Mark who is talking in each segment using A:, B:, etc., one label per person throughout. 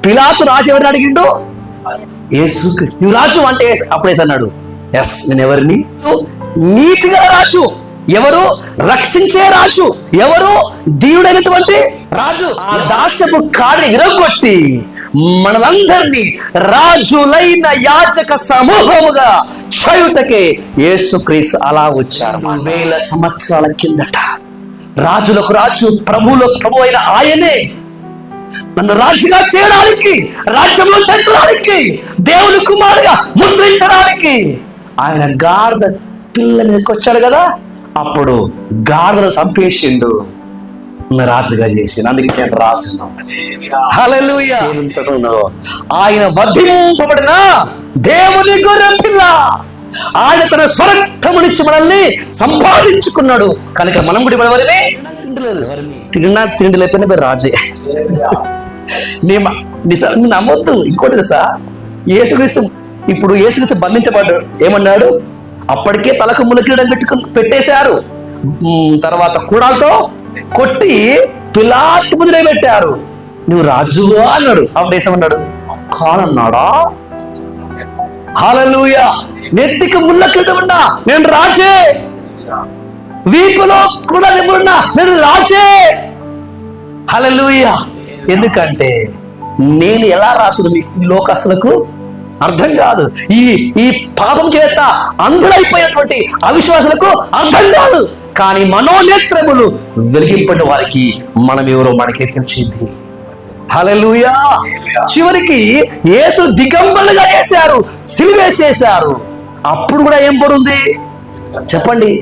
A: పిలాతు రాజు ఎవరిని అడిగిండు? యేసు. నువ్వు రాజు అంటే అప్పుడే అన్నాడు, ఎస్ నేను ఎవరిని? నీతిగా రాజు. ఎవరు? రక్షించే రాజు. ఎవరు? దేవుడైనటువంటి రాజు. ఆ దాస్యపు కాడిని ఇరగొట్టి మనలందరినీ రాజులైన యాజక సమూహముగా చేయుటకే యేసుక్రీస్తు అలా వచ్చారు. 1000 సంవత్సరాల కిందట రాజులకు రాజు, ప్రభువులకు ప్రభు అయిన ఆయనే నన్ను రాజుగా చేయడానికి, రాజ్యంలో చేర్చడానికి, దేవుని కుమారుగా ముద్రించడానికి ఆయన గాడిద పిల్ల మీదకి వచ్చాడు కదా. అప్పుడు గాడిదను చంపేసిండు, రాజుగా చేసిండు. అందుకే నేను రాజును. హల్లెలూయా. ఆయన వధింపబడిన దేవుని గొర్రె పిల్ల. ఆయన తన స్వరక్తమునిచ్చి మనల్ని సంపాదించుకున్నాడు కనుక మనం కూడా ఎవరిని తిన్నా తిండి లేకపోయినా మీరు రాజే. నమ్మొద్దు. ఇంకోటి తెలుసా, యేసుక్రీస్తు ఇప్పుడు యేసుక్రీస్తు బంధించబడ్డాడు. ఏమన్నాడు? అప్పటికే తలకు ములకిరీడం పెట్టేశారు. తర్వాత కూడాలతో కొట్టి పిలాతు ముందు పెట్టారు. నువ్వు రాజువా అన్నాడు. అప్పుడు ఏమన్నాడు? కానన్నాడా? హల్లెలూయా. నెత్తికి ముళ్ళ కిరీటం ఉన్నా నేను రాజే, వీపులో కూడా నిపుణున్నా నేను రాజే. హల్లెలూయా. ఎందుకంటే నేను ఎలా రాజును ఈ లోకస్తులకు అర్థం కాదు. ఈ పాపం చేత అంధులైపోయినటువంటి అవిశ్వాసులకు అర్థం కాదు. కానీ మనోనేత్రములు వెలిగింపటి వారికి మనం ఎవరో మనకే తెలిసింది. హల్లెలూయా. చివరికి యేసు దిగంబరులుగా చేశారు, సిలువేసేశారు. అప్పుడు కూడా ఏం పడుంది చెప్పండి?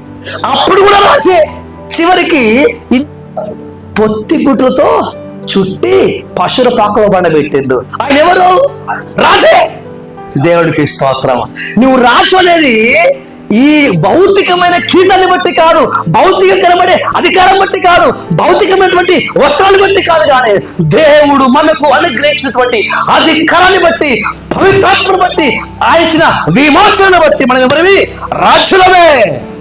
A: అప్పుడు కూడా రాసే చివరికి పొత్తి గుట్లతో చుట్టి పశుర పాకలో బండబెట్టిండు. ఆయన ఎవరు? రాజే. దేవుడికి స్తోత్రం. నువ్వు రాజు అనేది ఈ భౌతికమైన కీటాన్ని బట్టి కాదు, భౌతిక కనబడే అధికారం బట్టి కాదు, భౌతికమైనటువంటి వస్త్రాన్ని బట్టి కాదు, కానీ దేవుడు మనకు అనుగ్రహించినటువంటి అధికారాన్ని బట్టి, పవిత్రాత్మను బట్టి, ఆయన ఇచ్చిన విమోచనను బట్టి మనం ఎవరివి? రాజులమే.